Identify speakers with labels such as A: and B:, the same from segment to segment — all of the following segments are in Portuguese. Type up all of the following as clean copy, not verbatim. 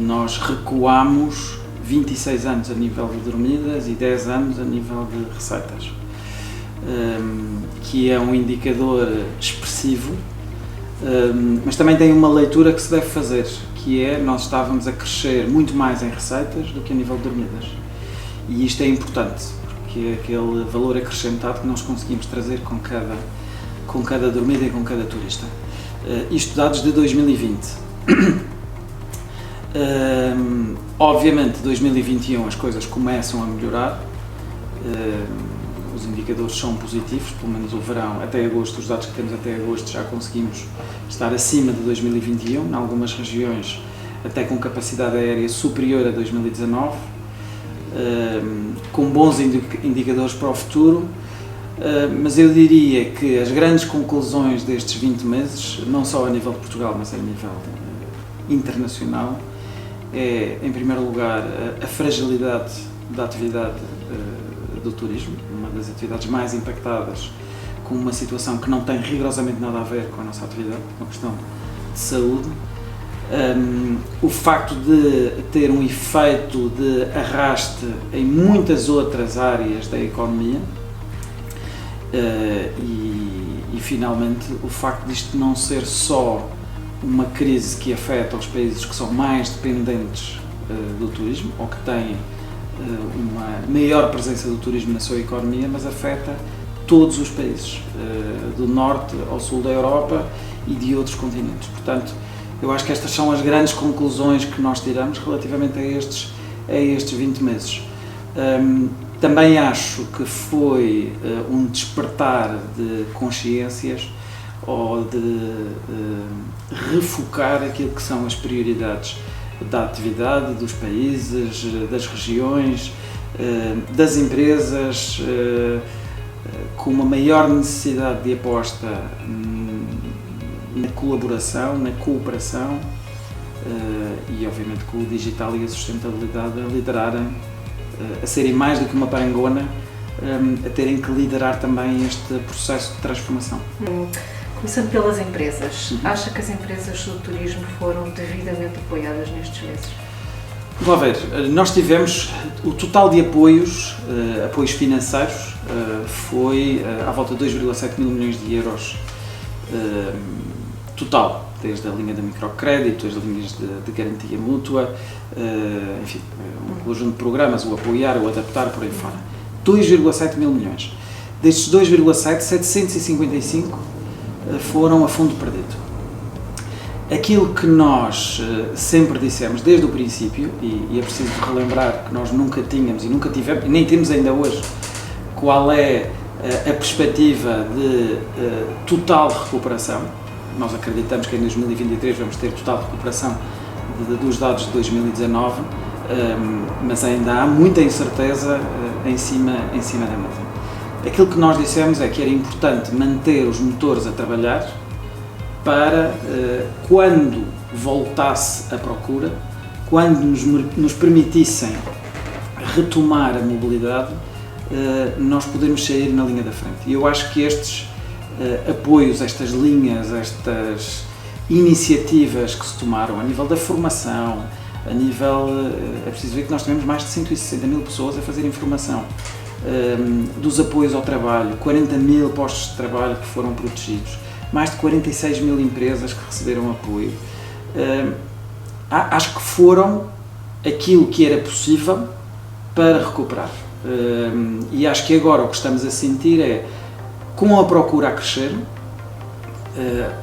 A: nós recuamos 26 anos a nível de dormidas e 10 anos a nível de receitas, que é um indicador expressivo, mas também tem uma leitura que se deve fazer, que é, nós estávamos a crescer muito mais em receitas do que a nível de dormidas. E isto é importante, porque é aquele valor acrescentado que nós conseguimos trazer com cada dormida e com cada turista. Isto dados de 2020. Obviamente, 2021 as coisas começam a melhorar, os indicadores são positivos, pelo menos o verão, até agosto, os dados que temos até agosto já conseguimos estar acima de 2021, em algumas regiões até com capacidade aérea superior a 2019, com bons indicadores para o futuro, mas eu diria que as grandes conclusões destes 20 meses, não só a nível de Portugal, mas a nível internacional, é, em primeiro lugar, a fragilidade da atividade do turismo, uma das atividades mais impactadas, com uma situação que não tem rigorosamente nada a ver com a nossa atividade, uma questão de saúde. O facto de ter um efeito de arraste em muitas outras áreas da economia e finalmente o facto disto não ser só uma crise que afeta os países que são mais dependentes do turismo ou que têm uma maior presença do turismo na sua economia, mas afeta todos os países, do norte ao sul da Europa e de outros continentes. Portanto, eu acho que estas são as grandes conclusões que nós tiramos relativamente a estes 20 meses. Também acho que foi um despertar de consciências ou de refocar aquilo que são as prioridades da atividade, dos países, das regiões, das empresas, com uma maior necessidade de aposta na colaboração, na cooperação e obviamente com o digital e a sustentabilidade a liderarem, a serem mais do que uma parangona, a terem que liderar também este processo de transformação.
B: Começando pelas empresas, acha que as empresas do turismo foram devidamente apoiadas nestes meses?
A: Vamos ver, nós tivemos o total de apoios financeiros foi à volta de 2,7 mil milhões de euros total, desde a linha de microcrédito, as linhas de garantia mútua, enfim, um conjunto de programas, o apoiar, o adaptar, por aí fora. 2,7 mil milhões. Destes 2,7, 755 foram a fundo perdido. Aquilo que nós sempre dissemos desde o princípio, e é preciso relembrar que nós nunca tínhamos e nunca tivemos, e nem temos ainda hoje, qual é a perspectiva de total recuperação. Nós acreditamos que em 2023 vamos ter total recuperação dos dados de 2019, mas ainda há muita incerteza em cima da mesa. Aquilo que nós dissemos é que era importante manter os motores a trabalhar para, quando voltasse a procura, quando nos permitissem retomar a mobilidade, nós podermos sair na linha da frente. E eu acho que estes apoios, estas linhas, estas iniciativas que se tomaram a nível da formação, a nível, é preciso ver que nós tivemos mais de 160 mil pessoas a fazerem formação, dos apoios ao trabalho, 40 mil postos de trabalho que foram protegidos, mais de 46 mil empresas que receberam apoio. Acho que foram aquilo que era possível para recuperar. E acho que agora o que estamos a sentir é, com a procura a crescer,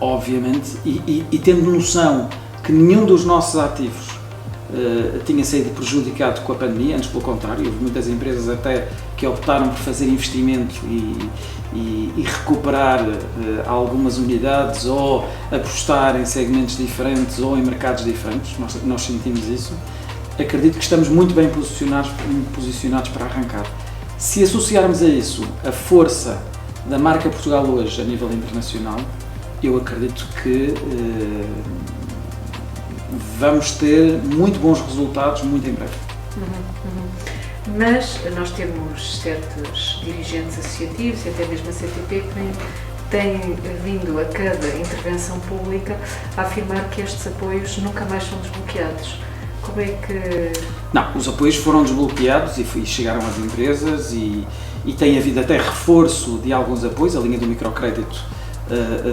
A: obviamente, e tendo noção que nenhum dos nossos ativos tinha sido prejudicado com a pandemia, antes pelo contrário, houve muitas empresas até que optaram por fazer investimento e recuperar algumas unidades ou apostar em segmentos diferentes ou em mercados diferentes, nós sentimos isso. Acredito que estamos muito bem posicionados para arrancar. Se associarmos a isso a força da marca Portugal hoje a nível internacional, eu acredito que vamos ter muito bons resultados muito em breve.
B: Mas nós temos certos dirigentes associativos e até mesmo a CTP que têm vindo a cada intervenção pública a afirmar que estes apoios nunca mais são desbloqueados. Como é que...
A: Não, os apoios foram desbloqueados e chegaram às empresas e tem havido até reforço de alguns apoios. A linha do microcrédito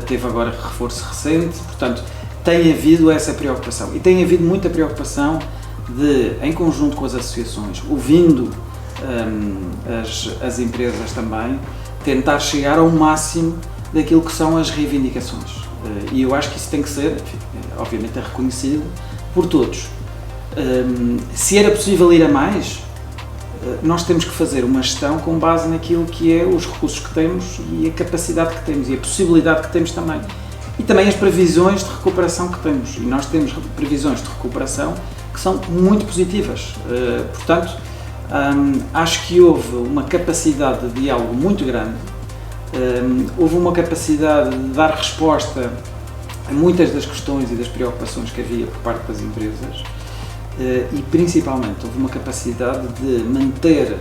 A: teve agora reforço recente, portanto tem havido essa preocupação e tem havido muita preocupação em conjunto com as associações, ouvindo as empresas também, tentar chegar ao máximo daquilo que são as reivindicações. E eu acho que isso tem que ser, enfim, obviamente, reconhecido por todos. Se era possível ir a mais, nós temos que fazer uma gestão com base naquilo que é os recursos que temos e a capacidade que temos e a possibilidade que temos também. E também as previsões de recuperação que temos. E nós temos previsões de recuperação que são muito positivas. Portanto, acho que houve uma capacidade de diálogo muito grande, houve uma capacidade de dar resposta a muitas das questões e das preocupações que havia por parte das empresas e principalmente houve uma capacidade de manter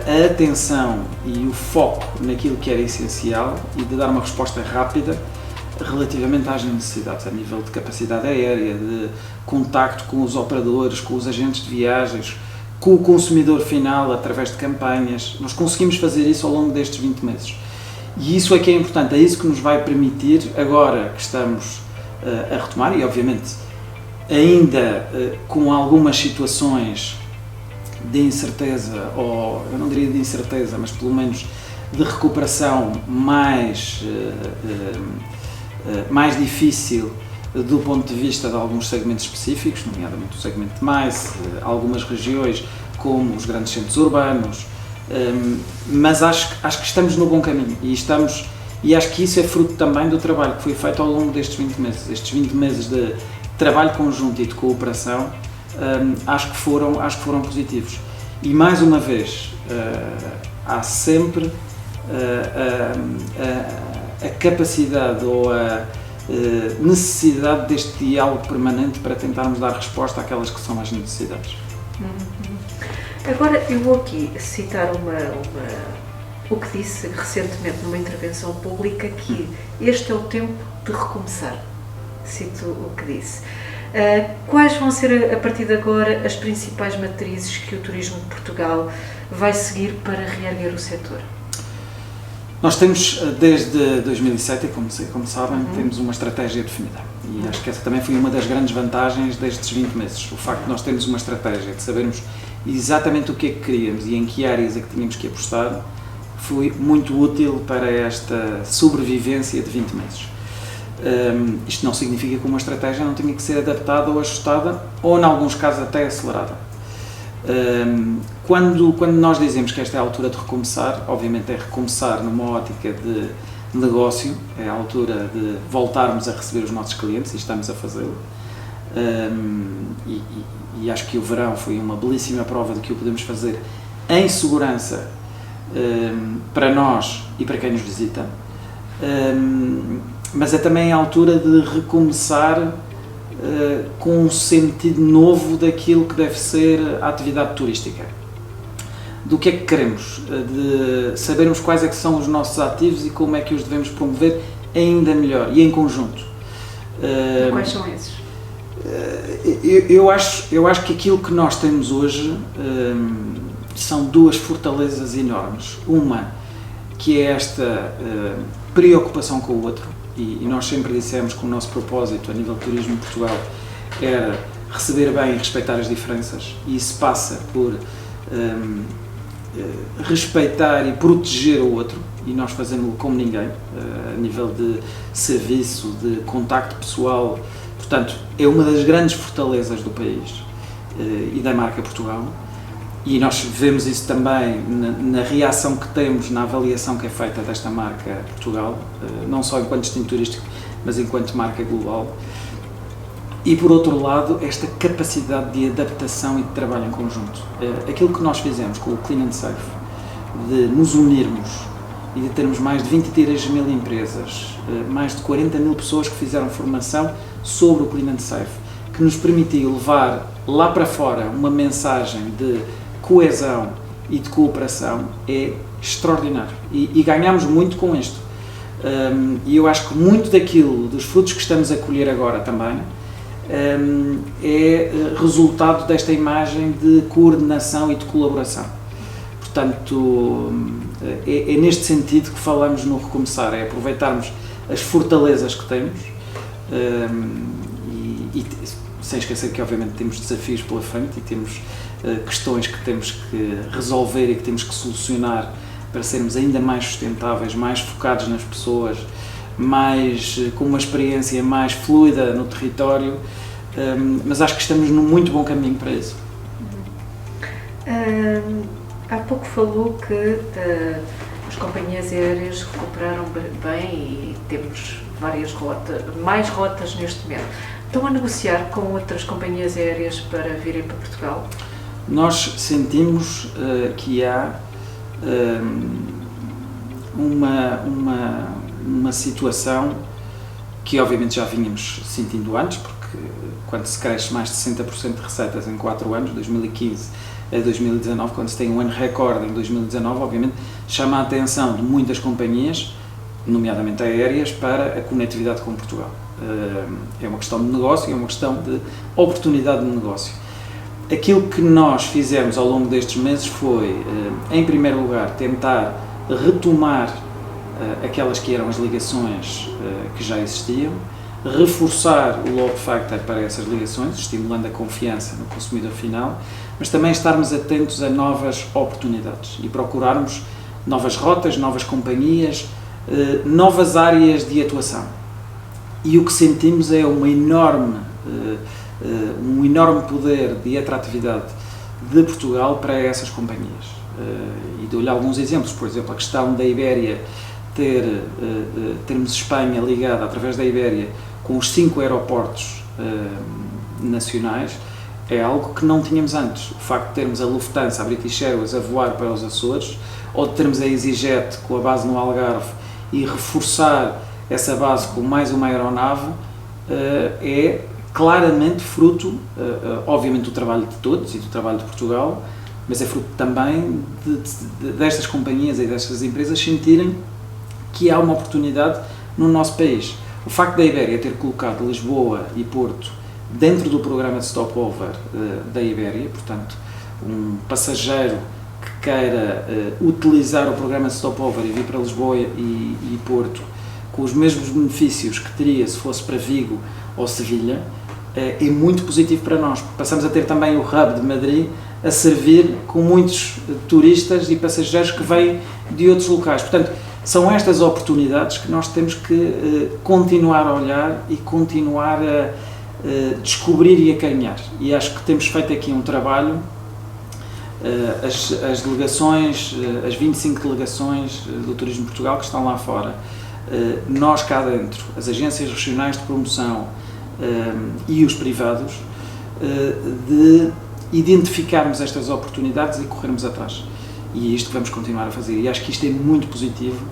A: a atenção e o foco naquilo que era essencial e de dar uma resposta rápida relativamente às necessidades, a nível de capacidade aérea, de contacto com os operadores, com os agentes de viagens, com o consumidor final através de campanhas. Nós conseguimos fazer isso ao longo destes 20 meses. E isso é que é importante, é isso que nos vai permitir, agora que estamos a retomar, e obviamente ainda com algumas situações de incerteza, ou eu não diria de incerteza, mas pelo menos de recuperação mais difícil do ponto de vista de alguns segmentos específicos, nomeadamente o segmento de mais, algumas regiões como os grandes centros urbanos, mas acho que estamos no bom caminho e acho que isso é fruto também do trabalho que foi feito ao longo destes 20 meses. Estes 20 meses de trabalho conjunto e de cooperação acho que foram positivos. E mais uma vez, há sempre a capacidade ou a necessidade deste diálogo permanente para tentarmos dar resposta àquelas que são as necessidades.
B: Agora, eu vou aqui citar o que disse recentemente numa intervenção pública, que este é o tempo de recomeçar. Cito o que disse. Quais vão ser, a partir de agora, as principais matrizes que o turismo de Portugal vai seguir para reerguer o setor?
A: Nós temos, desde 2007, como sabem, temos uma estratégia definida. E acho que essa também foi uma das grandes vantagens destes 20 meses. O facto de nós termos uma estratégia, de sabermos exatamente o que é que queríamos e em que áreas é que tínhamos que apostar, foi muito útil para esta sobrevivência de 20 meses. Isto não significa que uma estratégia não tenha que ser adaptada ou ajustada, ou em alguns casos até acelerada. Quando nós dizemos que esta é a altura de recomeçar, obviamente é recomeçar numa ótica de negócio, é a altura de voltarmos a receber os nossos clientes e estamos a fazê-lo. E acho que o verão foi uma belíssima prova de que o podemos fazer em segurança para nós e para quem nos visita. Mas é também a altura de recomeçar com um sentido novo daquilo que deve ser a atividade turística. Do que é que queremos, de sabermos quais é que são os nossos ativos e como é que os devemos promover ainda melhor e em conjunto.
B: E quais são esses?
A: Eu acho que aquilo que nós temos hoje são duas fortalezas enormes. Uma, que é esta preocupação com o outro, e nós sempre dissemos que o nosso propósito a nível de turismo em Portugal era receber bem e respeitar as diferenças, e isso passa por respeitar e proteger o outro, e nós fazemos como ninguém, a nível de serviço, de contacto pessoal. Portanto, é uma das grandes fortalezas do país e da marca Portugal, e nós vemos isso também na reação que temos, na avaliação que é feita desta marca Portugal, não só enquanto destino turístico, mas enquanto marca global. E, por outro lado, esta capacidade de adaptação e de trabalho em conjunto. Aquilo que nós fizemos com o Clean and Safe, de nos unirmos e de termos mais de 23 mil empresas, mais de 40 mil pessoas que fizeram formação sobre o Clean and Safe, que nos permitiu levar lá para fora uma mensagem de coesão e de cooperação, é extraordinário. E ganhamos muito com isto. E eu acho que muito daquilo, dos frutos que estamos a colher agora também, é resultado desta imagem de coordenação e de colaboração. Portanto, é neste sentido que falamos no recomeçar, é aproveitarmos as fortalezas que temos e sem esquecer que obviamente temos desafios pela frente e temos questões que temos que resolver e que temos que solucionar para sermos ainda mais sustentáveis, mais focados nas pessoas, com uma experiência mais fluida no território, mas acho que estamos num muito bom caminho para isso.
B: Há pouco falou que as companhias aéreas recuperaram bem e temos mais rotas neste momento. Estão a negociar com outras companhias aéreas para virem para Portugal?
A: Nós sentimos que há uma situação que obviamente já vínhamos sentindo antes, porque quando se cresce mais de 60% de receitas em 4 anos, 2015 a 2019, quando se tem um ano recorde em 2019, obviamente chama a atenção de muitas companhias, nomeadamente aéreas, para a conectividade com Portugal. É uma questão de negócio, é uma questão de oportunidade de negócio. Aquilo que nós fizemos ao longo destes meses foi, em primeiro lugar, tentar retomar aquelas que eram as ligações que já existiam, reforçar o load factor para essas ligações, estimulando a confiança no consumidor final, mas também estarmos atentos a novas oportunidades e procurarmos novas rotas, novas companhias, novas áreas de atuação. E o que sentimos é um enorme poder de atratividade de Portugal para essas companhias. E dou-lhe alguns exemplos, por exemplo, a questão da Ibéria termos Espanha ligada através da Ibéria com os 5 aeroportos nacionais é algo que não tínhamos antes. O facto de termos a Lufthansa, a British Airways a voar para os Açores, ou de termos a EasyJet com a base no Algarve e reforçar essa base com mais uma aeronave, é claramente fruto, obviamente, do trabalho de todos e do trabalho de Portugal, mas é fruto também destas companhias e destas empresas sentirem que há uma oportunidade no nosso país. O facto da Ibéria ter colocado Lisboa e Porto dentro do programa de stopover da Ibéria, portanto, um passageiro que queira utilizar o programa de stopover e vir para Lisboa e Porto com os mesmos benefícios que teria se fosse para Vigo ou Sevilha, é muito positivo para nós. Passamos a ter também o hub de Madrid a servir com muitos turistas e passageiros que vêm de outros locais. Portanto, são estas oportunidades que nós temos que continuar a olhar e continuar a descobrir e a caminhar. E acho que temos feito aqui um trabalho, as delegações, as 25 delegações do Turismo de Portugal que estão lá fora, nós cá dentro, as agências regionais de promoção e os privados, de identificarmos estas oportunidades e corrermos atrás. E é isto que vamos continuar a fazer. E acho que isto é muito positivo,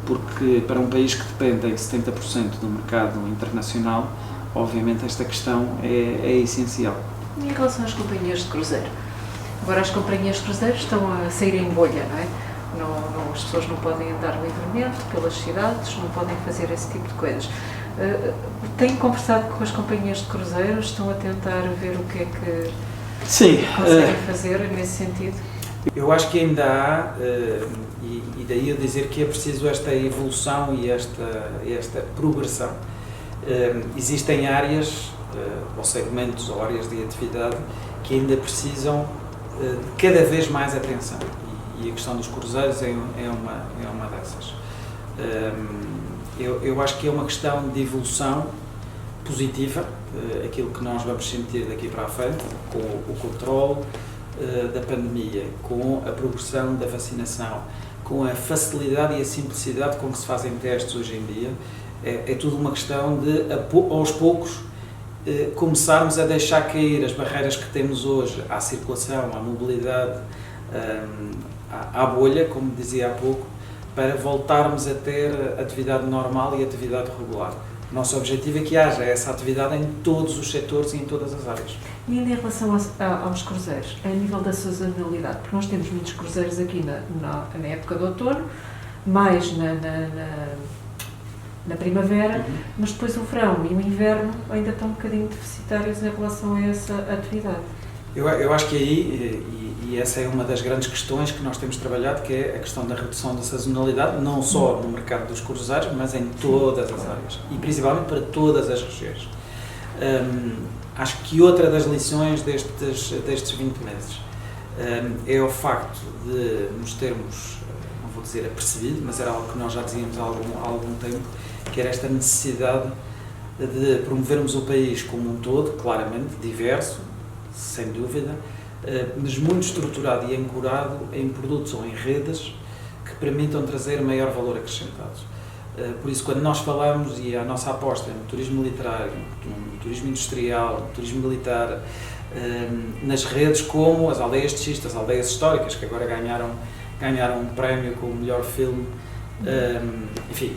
A: porque para um país que depende em 70% do mercado internacional, obviamente esta questão é essencial.
B: E em relação às companhias de cruzeiro? Agora as companhias de cruzeiro estão a sair em bolha, não é? As pessoas não podem andar livremente pelas cidades, não podem fazer esse tipo de coisas. Têm conversado com as companhias de cruzeiro? Estão a tentar ver o que é que conseguem fazer nesse sentido?
A: Eu acho que ainda há, e daí eu dizer que é preciso esta evolução e esta progressão. Existem áreas, ou segmentos, ou áreas de atividade que ainda precisam de cada vez mais atenção. E a questão dos cruzeiros é uma dessas. Eu acho que é uma questão de evolução positiva, aquilo que nós vamos sentir daqui para a frente, com o controle da pandemia, com a progressão da vacinação, com a facilidade e a simplicidade com que se fazem testes hoje em dia, é tudo uma questão de, aos poucos, começarmos a deixar cair as barreiras que temos hoje à circulação, à mobilidade, à bolha, como dizia há pouco, para voltarmos a ter atividade normal e atividade regular. O nosso objetivo é que haja essa atividade em todos os setores e em todas as áreas.
B: E ainda em relação aos cruzeiros, a nível da sazonalidade, porque nós temos muitos cruzeiros aqui na época do outono, mais na primavera, mas depois o verão e o inverno ainda estão um bocadinho deficitários em relação a essa atividade.
A: Eu acho que aí, e essa é uma das grandes questões que nós temos trabalhado, que é a questão da redução da sazonalidade, não só no mercado dos cruzeiros, mas em todas as áreas, e principalmente para todas as regiões. Acho que outra das lições destes 20 meses é o facto de nos termos, não vou dizer apercebido, mas era algo que nós já dizíamos há algum tempo, que era esta necessidade de promovermos o país como um todo, claramente diverso, sem dúvida, mas muito estruturado e ancorado em produtos ou em redes que permitam trazer maior valor acrescentado. Por isso, quando nós falamos, e a nossa aposta é no turismo literário, no turismo industrial, no turismo militar, nas redes como as aldeias de Xista, as aldeias históricas, que agora ganharam um prémio com o melhor filme, enfim,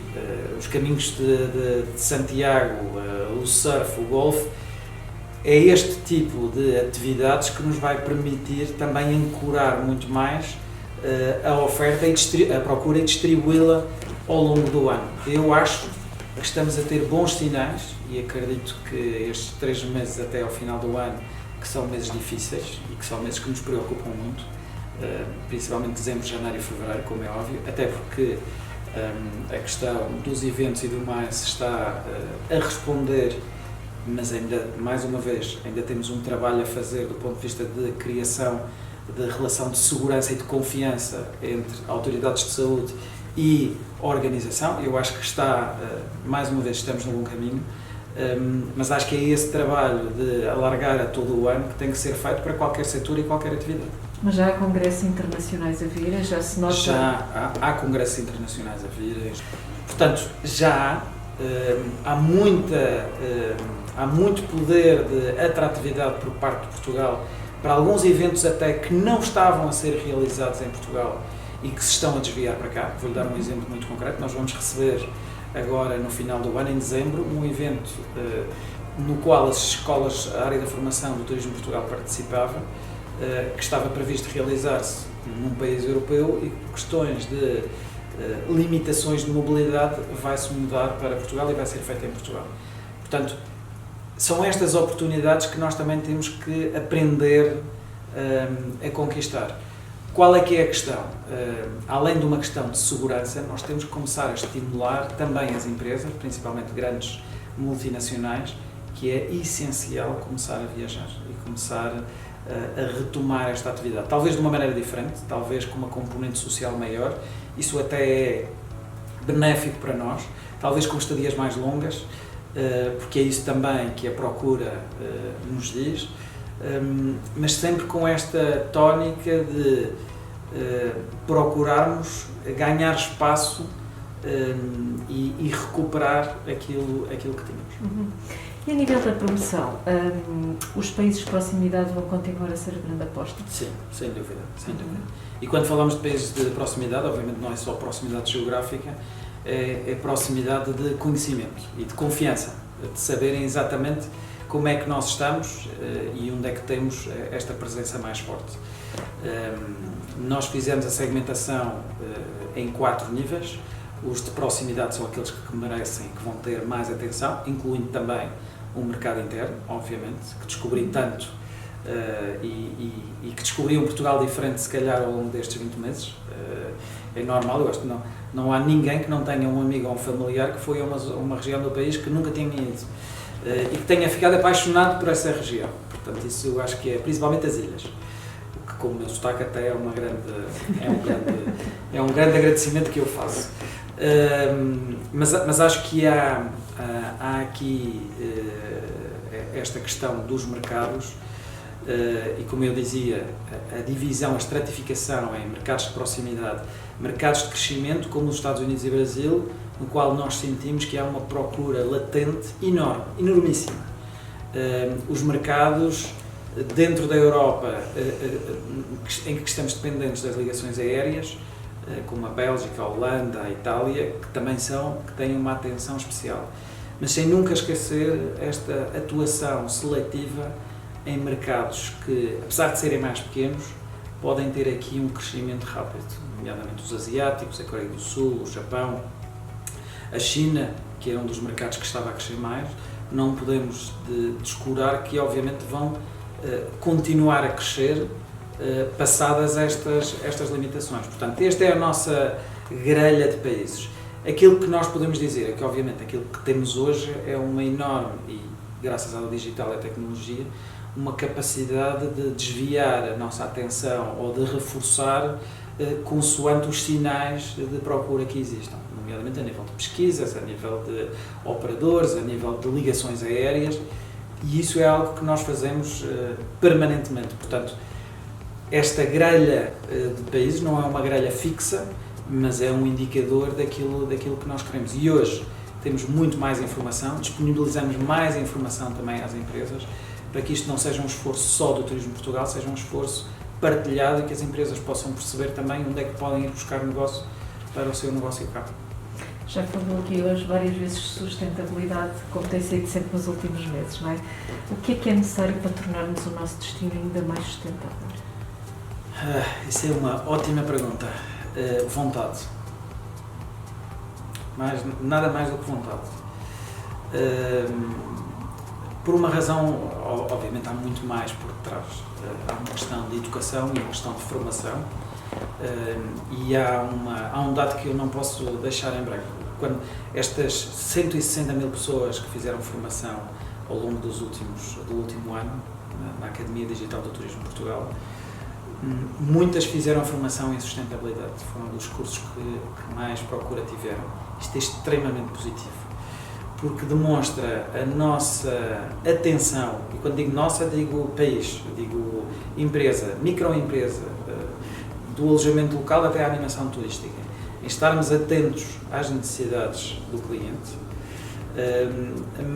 A: os caminhos de Santiago, o surf, o golfe, é este tipo de atividades que nos vai permitir também ancorar muito mais a oferta e a procura e distribuí-la ao longo do ano. Eu acho que estamos a ter bons sinais e acredito que estes 3 meses até ao final do ano, que são meses difíceis e que são meses que nos preocupam muito, principalmente dezembro, janeiro e fevereiro, como é óbvio, até porque a questão dos eventos e do mais está a responder, mas ainda, mais uma vez, ainda temos um trabalho a fazer do ponto de vista de criação de relação de segurança e de confiança entre autoridades de saúde e organização. Eu acho que está, mais uma vez, estamos no bom caminho, mas acho que é esse trabalho de alargar a todo o ano que tem que ser feito para qualquer setor e qualquer atividade.
B: Mas já há congressos internacionais a virem, já se nota?
A: Já há congressos internacionais a virem, portanto, já há muito poder de atratividade por parte de Portugal para alguns eventos até que não estavam a ser realizados em Portugal e que se estão a desviar para cá. Vou-lhe dar um exemplo muito concreto. Nós vamos receber agora, no final do ano, em dezembro, um evento no qual as escolas, a área da formação do Turismo Portugal participava, que estava previsto realizar-se num país europeu e por questões de limitações de mobilidade vai-se mudar para Portugal e vai ser feito em Portugal. Portanto, são estas oportunidades que nós também temos que aprender a conquistar. Qual é que é a questão? Além de uma questão de segurança, nós temos que começar a estimular também as empresas, principalmente grandes multinacionais, que é essencial começar a viajar e começar a retomar esta atividade. Talvez de uma maneira diferente, talvez com uma componente social maior, isso até é benéfico para nós, talvez com estadias mais longas, porque é isso também que a procura nos diz, mas sempre com esta tónica de procurarmos ganhar espaço e recuperar aquilo que tínhamos.
B: E a nível da promoção, os países de proximidade vão continuar a ser a grande aposta?
A: Sim, sem dúvida, sem dúvida. E quando falamos de países de proximidade, obviamente não é só proximidade geográfica, é proximidade de conhecimento e de confiança, de saberem exatamente como é que nós estamos e onde é que temos esta presença mais forte. Nós fizemos a segmentação em 4 níveis. Os de proximidade são aqueles que merecem, que vão ter mais atenção, incluindo também o mercado interno, obviamente, que descobri tanto e que descobri um Portugal diferente, se calhar, ao longo destes 20 meses. É normal, eu acho que não há ninguém que não tenha um amigo ou um familiar que foi a uma região do país que nunca tinha ido e que tenha ficado apaixonado por essa região. Portanto, isso eu acho que é, principalmente as ilhas, o que, com o meu sotaque, até é um grande agradecimento que eu faço. Mas acho que há aqui esta questão dos mercados e, como eu dizia, a divisão, a estratificação em mercados de proximidade, mercados de crescimento, como os Estados Unidos e Brasil, no qual nós sentimos que há uma procura latente enorme, enormíssima. Os mercados dentro da Europa, em que estamos dependentes das ligações aéreas, como a Bélgica, a Holanda, a Itália, que têm uma atenção especial. Mas sem nunca esquecer esta atuação seletiva em mercados que, apesar de serem mais pequenos, podem ter aqui um crescimento rápido, nomeadamente os asiáticos, a Coreia do Sul, o Japão, a China, que é um dos mercados que estava a crescer mais, não podemos descurar que obviamente vão continuar a crescer passadas estas limitações. Portanto, esta é a nossa grelha de países. Aquilo que nós podemos dizer é que, obviamente, aquilo que temos hoje é uma enorme, e graças ao digital e à tecnologia, uma capacidade de desviar a nossa atenção ou de reforçar consoante os sinais de procura que existam, nomeadamente a nível de pesquisas, a nível de operadores, a nível de ligações aéreas, e isso é algo que nós fazemos permanentemente. Portanto, esta grelha de países não é uma grelha fixa, mas é um indicador daquilo que nós queremos. E hoje temos muito mais informação, disponibilizamos mais informação também às empresas, para que isto não seja um esforço só do Turismo Portugal, seja um esforço partilhado e que as empresas possam perceber também onde é que podem ir buscar negócio para o seu negócio cá.
B: Já falou aqui hoje várias vezes de sustentabilidade, como tem sido sempre nos últimos meses, não é? O que é necessário para tornarmos o nosso destino ainda mais sustentável?
A: Isso é uma ótima pergunta. Vontade. Nada mais do que vontade. Por uma razão, obviamente há muito mais por trás. Há uma questão de educação e uma questão de formação, e há um dado que eu não posso deixar em branco. Quando estas 160 mil pessoas que fizeram formação ao longo do último ano na Academia Digital do Turismo Portugal, muitas fizeram formação em sustentabilidade, foram dos cursos que mais procura tiveram. Isto é extremamente positivo, porque demonstra a nossa atenção, e quando digo nossa, digo país, digo empresa, microempresa, do alojamento local até à animação turística, em estarmos atentos às necessidades do cliente,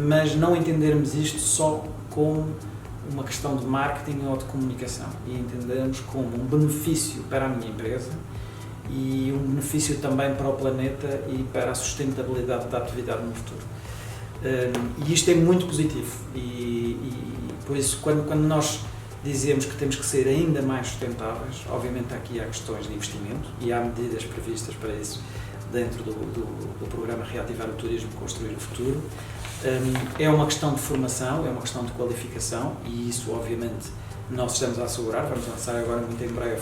A: mas não entendermos isto só como uma questão de marketing ou de comunicação, e entendermos como um benefício para a minha empresa e um benefício também para o planeta e para a sustentabilidade da atividade no futuro. E isto é muito positivo, e por isso quando nós dizemos que temos que ser ainda mais sustentáveis, obviamente aqui há questões de investimento e há medidas previstas para isso dentro do programa Reativar o Turismo, Construir o Futuro. É uma questão de formação, é uma questão de qualificação, e isso obviamente nós estamos a assegurar. Vamos lançar agora muito em breve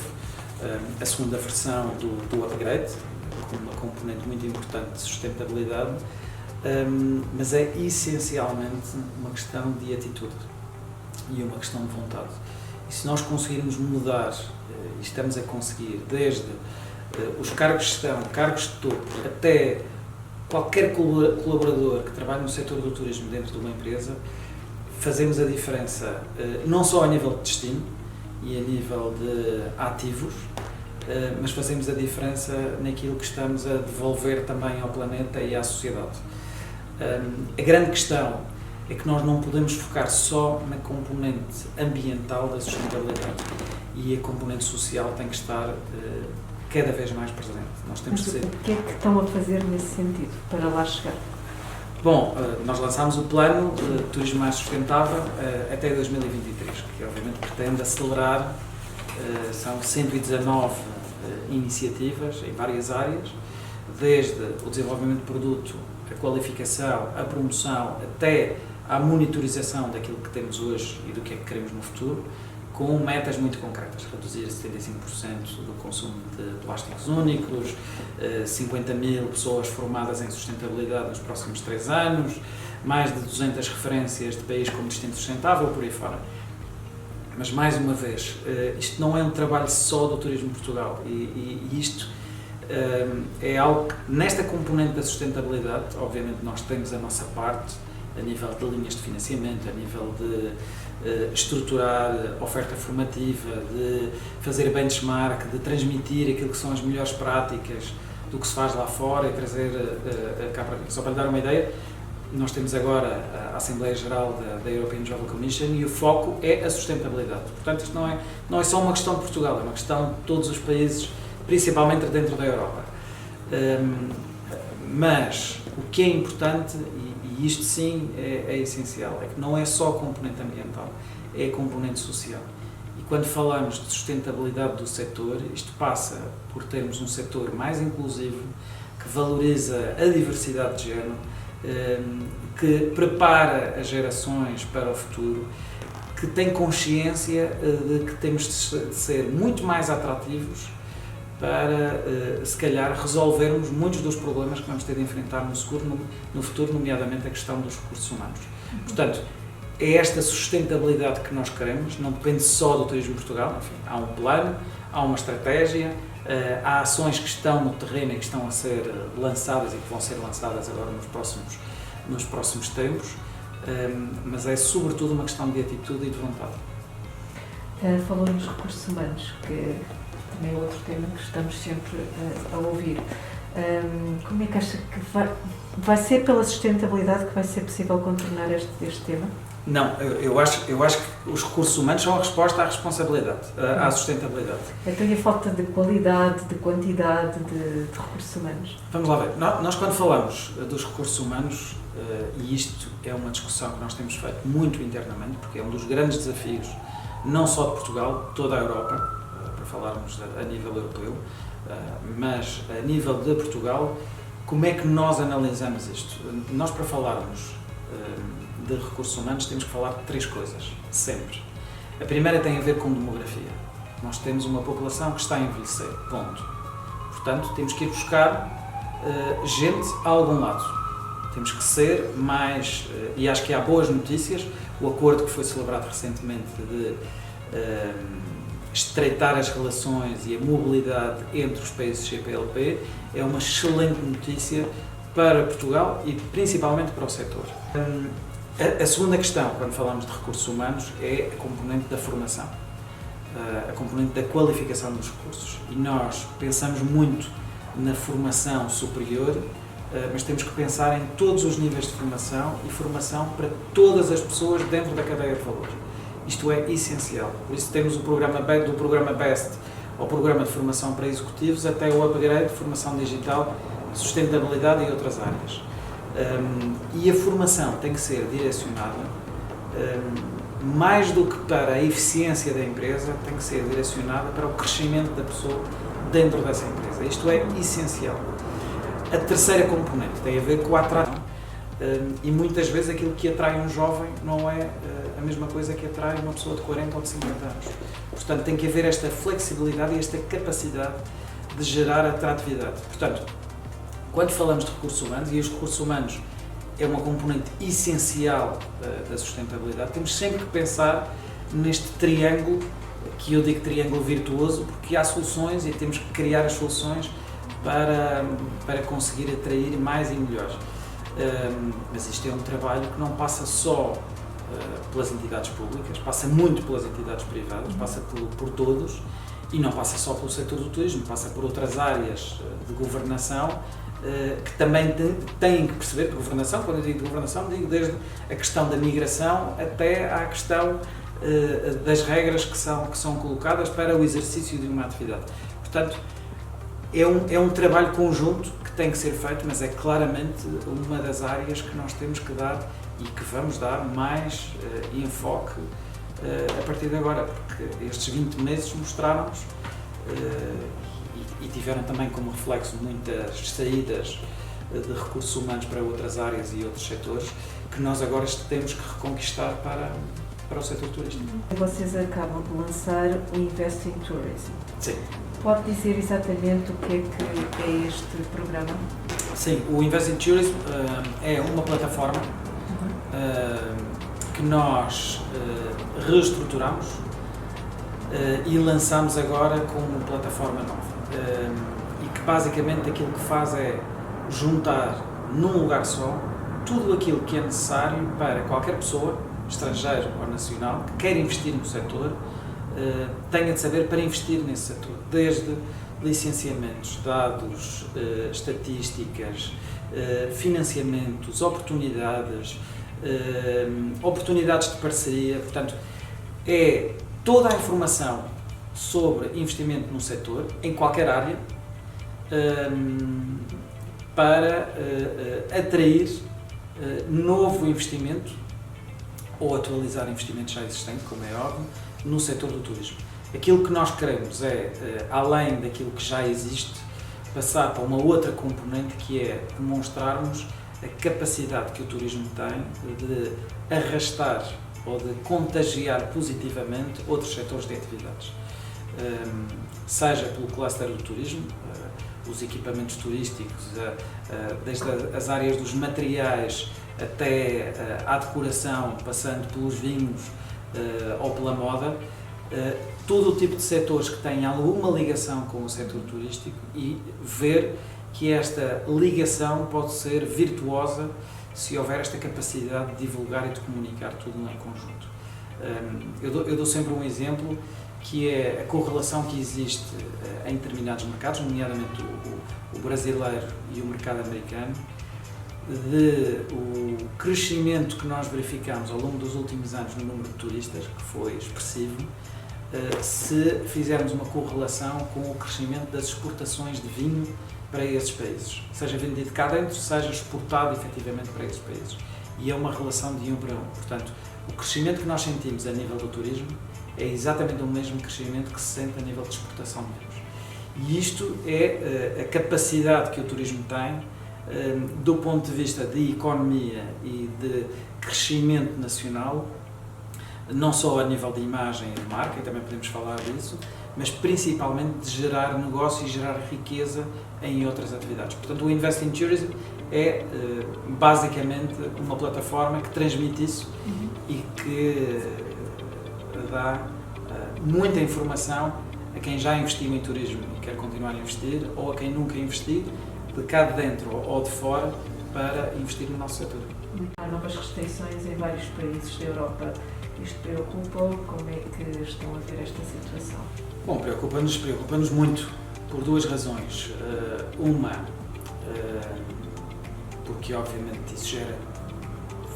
A: a segunda versão do upgrade, com uma componente muito importante de sustentabilidade, mas é essencialmente uma questão de atitude e uma questão de vontade. E se nós conseguirmos mudar, e estamos a conseguir, desde os cargos de gestão, cargos de topo, até qualquer colaborador que trabalhe no setor do turismo dentro de uma empresa, fazemos a diferença não só a nível de destino e a nível de ativos, mas fazemos a diferença naquilo que estamos a devolver também ao planeta e à sociedade. A grande questão é que nós não podemos focar só na componente ambiental da sustentabilidade, e a componente social tem que estar cada vez mais presente. Nós temos
B: Mas
A: que ser...
B: o que é que estão a fazer nesse sentido, para lá chegar?
A: Bom, nós lançámos o plano de turismo mais sustentável até 2023, que obviamente pretende acelerar, são 119 iniciativas em várias áreas, desde o desenvolvimento de produto, a qualificação, a promoção, até à monitorização daquilo que temos hoje e do que é que queremos no futuro, com metas muito concretas: reduzir 75% do consumo de plásticos únicos, 50 mil pessoas formadas em sustentabilidade nos próximos 3 anos, mais de 200 referências de país como destino sustentável, por aí fora. Mas, mais uma vez, isto não é um trabalho só do Turismo Portugal, e isto é algo que, nesta componente da sustentabilidade, obviamente nós temos a nossa parte a nível de linhas de financiamento, a nível de estruturar oferta formativa, de fazer benchmark, de transmitir aquilo que são as melhores práticas do que se faz lá fora e trazer cá para dentro. Só para lhe dar uma ideia, nós temos agora a Assembleia Geral da European Travel Commission e o foco é a sustentabilidade. Portanto, isto não é só uma questão de Portugal, é uma questão de todos os países, principalmente dentro da Europa. Mas o que é importante, e isto sim é essencial, é que não é só a componente ambiental, é a componente social. E quando falamos de sustentabilidade do setor, isto passa por termos um setor mais inclusivo, que valoriza a diversidade de género, que prepara as gerações para o futuro, que tem consciência de que temos de ser muito mais atrativos para, se calhar, resolvermos muitos dos problemas que vamos ter de enfrentar no futuro, nomeadamente a questão dos recursos humanos. Portanto, é esta sustentabilidade que nós queremos, não depende só do Turismo Portugal, enfim, há um plano, há uma estratégia, há ações que estão no terreno e que estão a ser lançadas e que vão ser lançadas agora nos próximos tempos, mas é sobretudo uma questão de atitude e de vontade.
B: Falou nos recursos humanos, que também é outro tema que estamos sempre a ouvir. Como é que acha que vai ser pela sustentabilidade que vai ser possível contornar este tema?
A: Não, eu acho que os recursos humanos são a resposta à responsabilidade, à sustentabilidade.
B: Então e a falta de qualidade, de quantidade de recursos humanos?
A: Vamos lá ver. Nós quando falamos dos recursos humanos, e isto é uma discussão que nós temos feito muito internamente, porque é um dos grandes desafios, não só de Portugal, de toda a Europa, para falarmos a nível europeu, mas a nível de Portugal, como é que nós analisamos isto? Nós, para falarmos de recursos humanos, temos que falar de 3 coisas, sempre. A primeira tem a ver com demografia. Nós temos uma população que está a envelhecer, ponto. Portanto, temos que ir buscar gente a algum lado. Temos que ser mais, e acho que há boas notícias, o acordo que foi celebrado recentemente de estreitar as relações e a mobilidade entre os países CPLP é uma excelente notícia para Portugal e principalmente para o setor. A segunda questão, quando falamos de recursos humanos, é a componente da formação, a componente da qualificação dos recursos. E nós pensamos muito na formação superior, mas temos que pensar em todos os níveis de formação e formação para todas as pessoas dentro da cadeia de valor. Isto é essencial. Por isso temos do programa BEST ao programa de formação para executivos até o upgrade de formação digital, sustentabilidade e outras áreas. E a formação tem que ser direcionada, mais do que para a eficiência da empresa, tem que ser direcionada para o crescimento da pessoa dentro dessa empresa. Isto é essencial. A terceira componente tem a ver com a atração, e muitas vezes aquilo que atrai um jovem não é a mesma coisa que atrai uma pessoa de 40 ou de 50 anos. Portanto, tem que haver esta flexibilidade e esta capacidade de gerar atratividade. Portanto, quando falamos de recursos humanos, e os recursos humanos é uma componente essencial da sustentabilidade, temos sempre que pensar neste triângulo, que eu digo triângulo virtuoso, porque há soluções e temos que criar as soluções para conseguir atrair mais e melhores. Mas isto é um trabalho que não passa só pelas entidades públicas, passa muito pelas entidades privadas, passa por todos, e não passa só pelo setor do turismo, passa por outras áreas de governação, que também têm que perceber de governação. Quando eu digo de governação, digo desde a questão da migração até à questão das regras que são colocadas para o exercício de uma atividade. Portanto, é um trabalho conjunto que tem que ser feito, mas é claramente uma das áreas que nós temos que dar e que vamos dar mais enfoque a partir de agora, porque estes 20 meses mostraram-nos e tiveram também como reflexo muitas saídas de recursos humanos para outras áreas e outros setores, que nós agora temos que reconquistar para o setor turístico.
B: Vocês acabam de lançar o Invest in Tourism.
A: Sim.
B: Pode dizer exatamente o que é este programa?
A: Sim, o Invest in Tourism é uma plataforma que nós reestruturamos e lançamos agora como plataforma nova. E que basicamente aquilo que faz é juntar num lugar só tudo aquilo que é necessário para qualquer pessoa, estrangeiro ou nacional, que quer investir no setor, tenha de saber para investir nesse setor, desde licenciamentos, dados, estatísticas, financiamentos, oportunidades de parceria. Portanto, é toda a informação sobre investimento no setor, em qualquer área, para atrair novo investimento ou atualizar investimento já existente, como é óbvio, no setor do turismo. Aquilo que nós queremos é, além daquilo que já existe, passar para uma outra componente, que é demonstrarmos a capacidade que o turismo tem de arrastar ou de contagiar positivamente outros setores de atividades. Seja pelo cluster do turismo, os equipamentos turísticos, desde as áreas dos materiais até à decoração, passando pelos vinhos ou pela moda, todo o tipo de setores que têm alguma ligação com o setor turístico, e ver que esta ligação pode ser virtuosa se houver esta capacidade de divulgar e de comunicar tudo em conjunto. Eu dou sempre um exemplo, que é a correlação que existe em determinados mercados, nomeadamente o brasileiro e o mercado americano, de o crescimento que nós verificamos ao longo dos últimos anos no número de turistas, que foi expressivo, se fizermos uma correlação com o crescimento das exportações de vinho para esses países, seja vendido cá dentro, seja exportado efetivamente para esses países. E é uma relação de 1 para 1. Portanto, o crescimento que nós sentimos a nível do turismo é exatamente o mesmo crescimento que se sente a nível de exportação de vinhos. E isto é a capacidade que o turismo tem, do ponto de vista de economia e de crescimento nacional, não só a nível de imagem e de marca, e também podemos falar disso, mas principalmente de gerar negócio e gerar riqueza em outras atividades. Portanto, o Invest in Tourism é basicamente uma plataforma que transmite isso e que dá muita informação a quem já investiu em turismo e quer continuar a investir, ou a quem nunca investiu, de cá de dentro ou de fora, para investir no nosso setor.
B: Há novas restrições em vários países da Europa. Isto preocupa? Como é que estão a ver esta situação?
A: Bom, preocupa-nos muito, por duas razões. Uma, porque obviamente isso gera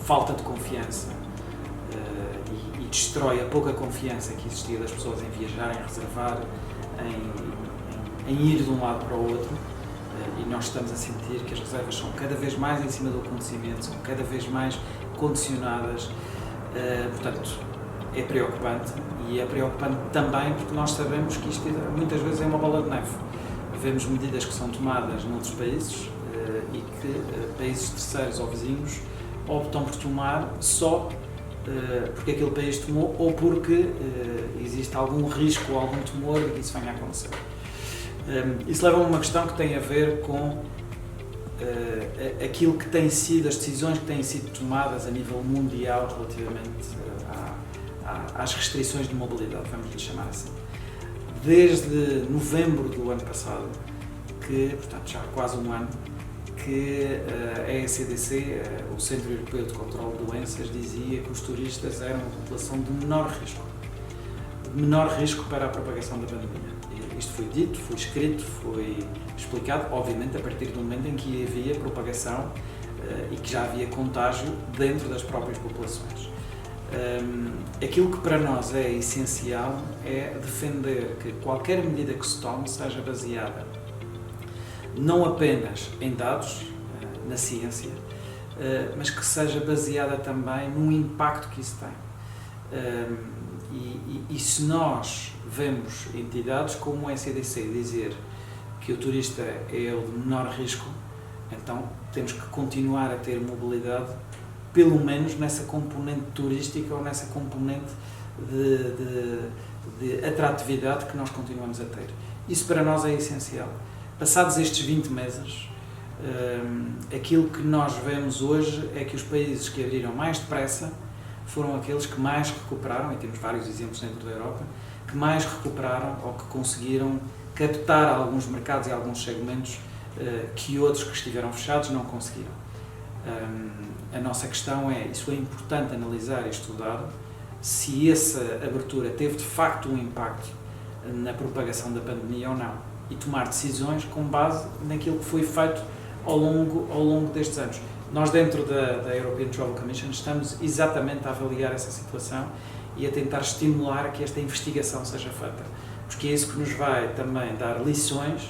A: falta de confiança e destrói a pouca confiança que existia das pessoas em viajar, em reservar, em ir de um lado para o outro. E nós estamos a sentir que as reservas são cada vez mais em cima do acontecimento, são cada vez mais condicionadas. Portanto, é preocupante, e é preocupante também porque nós sabemos que isto muitas vezes é uma bola de neve. Vemos medidas que são tomadas noutros países e que países terceiros ou vizinhos optam por tomar só porque aquele país tomou, ou porque existe algum risco ou algum temor de que isso venha a acontecer. Isso leva a uma questão que tem a ver com aquilo que tem sido, as decisões que têm sido tomadas a nível mundial relativamente às restrições de mobilidade, vamos lhe chamar assim. Desde novembro do ano passado, portanto já há quase um ano, que a ECDC, o Centro Europeu de Controlo de Doenças, dizia que os turistas eram uma população de menor risco para a propagação da pandemia. Isto foi dito, foi escrito, foi explicado, obviamente a partir do momento em que havia propagação e que já havia contágio dentro das próprias populações. Aquilo que para nós é essencial é defender que qualquer medida que se tome seja baseada não apenas em dados, na ciência, mas que seja baseada também no impacto que isso tem. E se nós vemos entidades como a ECDC dizer que o turista é o de menor risco, então temos que continuar a ter mobilidade, pelo menos nessa componente turística ou nessa componente de atratividade que nós continuamos a ter. Isso para nós é essencial. Passados estes 20 meses, aquilo que nós vemos hoje é que os países que abriram mais depressa foram aqueles que mais recuperaram, e temos vários exemplos dentro da Europa, que mais recuperaram ou que conseguiram captar alguns mercados e alguns segmentos que outros que estiveram fechados não conseguiram. A nossa questão é, isso é importante analisar e estudar, se essa abertura teve de facto um impacto na propagação da pandemia ou não, e tomar decisões com base naquilo que foi feito ao longo destes anos. Nós, dentro da European Travel Commission, estamos exatamente a avaliar essa situação e a tentar estimular que esta investigação seja feita, porque é isso que nos vai também dar lições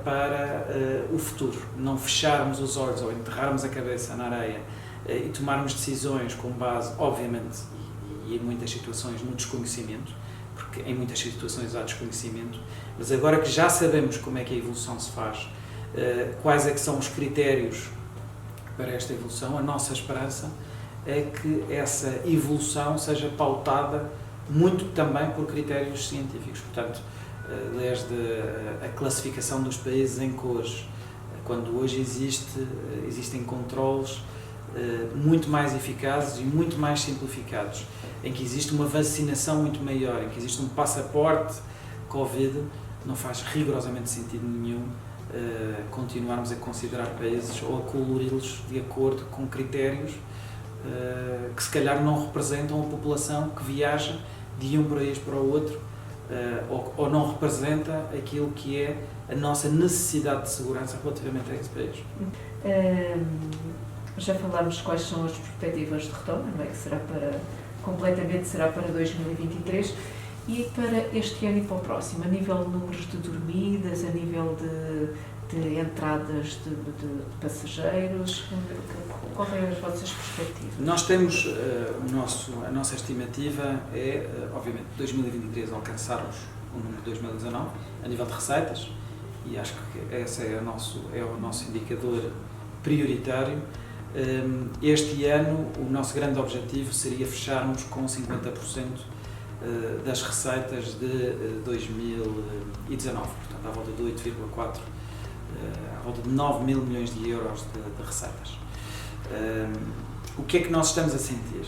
A: para o futuro. Não fecharmos os olhos ou enterrarmos a cabeça na areia e tomarmos decisões com base, obviamente, e em muitas situações, no desconhecimento, porque em muitas situações há desconhecimento, mas agora que já sabemos como é que a evolução se faz, quais é que são os critérios para esta evolução. A nossa esperança é que essa evolução seja pautada muito também por critérios científicos, portanto, desde a classificação dos países em cores, quando hoje existem controles muito mais eficazes e muito mais simplificados, em que existe uma vacinação muito maior, em que existe um passaporte Covid, não faz rigorosamente sentido nenhum continuarmos a considerar países ou a colori-los de acordo com critérios que se calhar não representam a população que viaja de um país para o outro, ou não representa aquilo que é a nossa necessidade de segurança relativamente a esse país.
B: Já falámos quais são as perspectivas de retorno, não é? Que será completamente será para 2023 e para este ano e para o próximo, a nível de números de dormidas, a nível de entradas de passageiros, qual é as vossas perspectivas?
A: Nós temos, a nossa estimativa é, obviamente, 2023 alcançarmos o número de 2019, a nível de receitas, e acho que esse é o nosso indicador prioritário. Este ano, o nosso grande objetivo seria fecharmos com 50% das receitas de 2019, portanto, à volta de 8,4, à volta de 9 mil milhões de euros de receitas. O que é que nós estamos a sentir?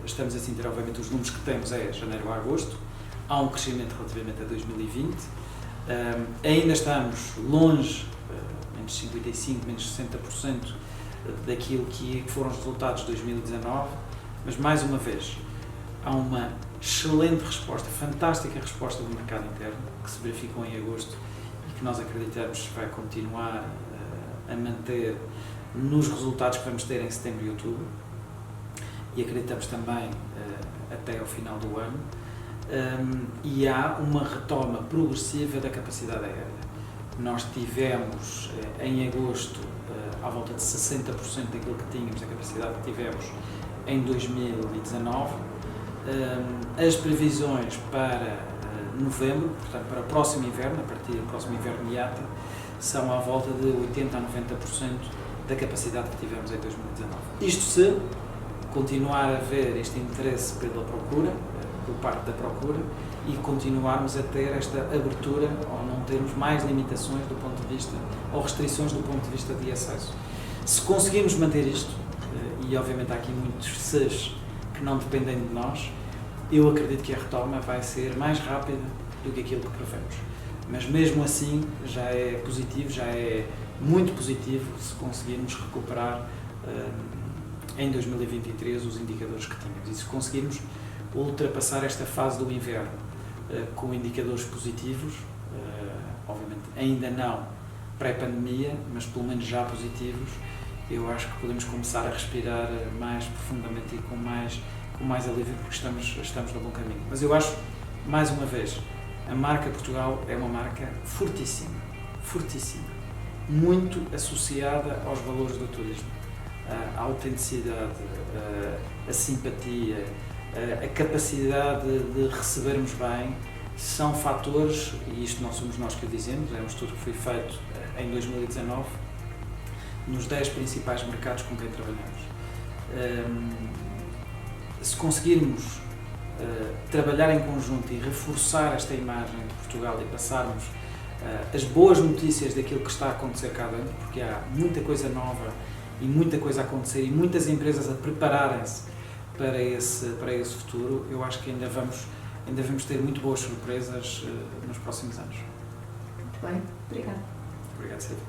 A: Estamos a sentir, obviamente, os números que temos é janeiro a agosto, há um crescimento relativamente a 2020, ainda estamos longe, menos 55%, menos 60% daquilo que foram os resultados de 2019, mas mais uma vez, há uma excelente resposta, fantástica resposta do mercado interno, que se verificou em agosto e que nós acreditamos vai continuar a manter nos resultados que vamos ter em setembro e outubro, e acreditamos também até ao final do ano, e há uma retoma progressiva da capacidade aérea. Nós tivemos em agosto à volta de 60% daquilo que tínhamos, a capacidade que tivemos em 2019. As previsões para novembro, portanto para o próximo inverno, a partir do próximo inverno IATA, são à volta de 80% a 90% da capacidade que tivemos em 2019. Isto se continuar a haver este interesse pela procura, por parte da procura, e continuarmos a ter esta abertura, ou não termos mais limitações do ponto de vista, ou restrições do ponto de vista de acesso. Se conseguirmos manter isto, e obviamente há aqui muitos se's que não dependem de nós, eu acredito que a retoma vai ser mais rápida do que aquilo que prevemos. Mas mesmo assim já é positivo, já é muito positivo se conseguirmos recuperar em 2023 os indicadores que tínhamos, e se conseguirmos ultrapassar esta fase do inverno com indicadores positivos, obviamente ainda não pré-pandemia, mas pelo menos já positivos, eu acho que podemos começar a respirar mais profundamente e com mais alívio, porque estamos no bom caminho. Mas eu acho, mais uma vez, a marca Portugal é uma marca fortíssima, fortíssima, muito associada aos valores do turismo. A autenticidade, a simpatia, a capacidade de recebermos bem, são fatores, e isto não somos nós que o dizemos, é um estudo que foi feito em 2019, nos 10 principais mercados com quem trabalhamos. Se conseguirmos trabalhar em conjunto e reforçar esta imagem de Portugal e passarmos as boas notícias daquilo que está a acontecer cá dentro, porque há muita coisa nova e muita coisa a acontecer e muitas empresas a prepararem-se para esse futuro, eu acho que ainda vamos ter muito boas surpresas nos próximos anos.
B: Muito bem, obrigada.
A: Obrigado, Silvia.